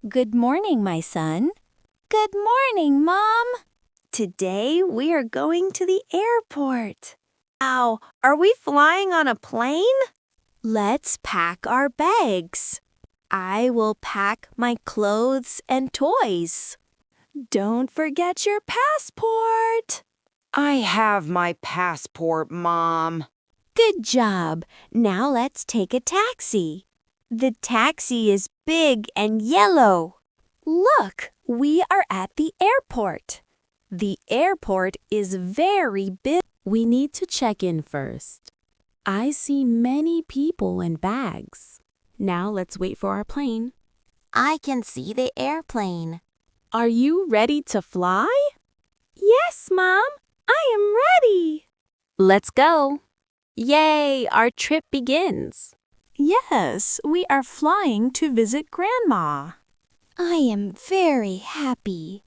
Good morning, my son. Good morning, Mom. Today we are going to the airport. Wow, are we flying on a plane? Let's pack our bags. I will pack my clothes and toys. Don't forget your passport. I have my passport, Mom. Good job. Now let's take a taxi. The taxi is big and yellow. Look, we are at the airport. The airport is very big. We need to check in first. I see many people and bags. Now let's wait for our plane. I can see the airplane. Are you ready to fly? Yes, Mom. I am ready. Let's go. Yay, our trip begins. Yes, we are flying to visit Grandma. I am very happy.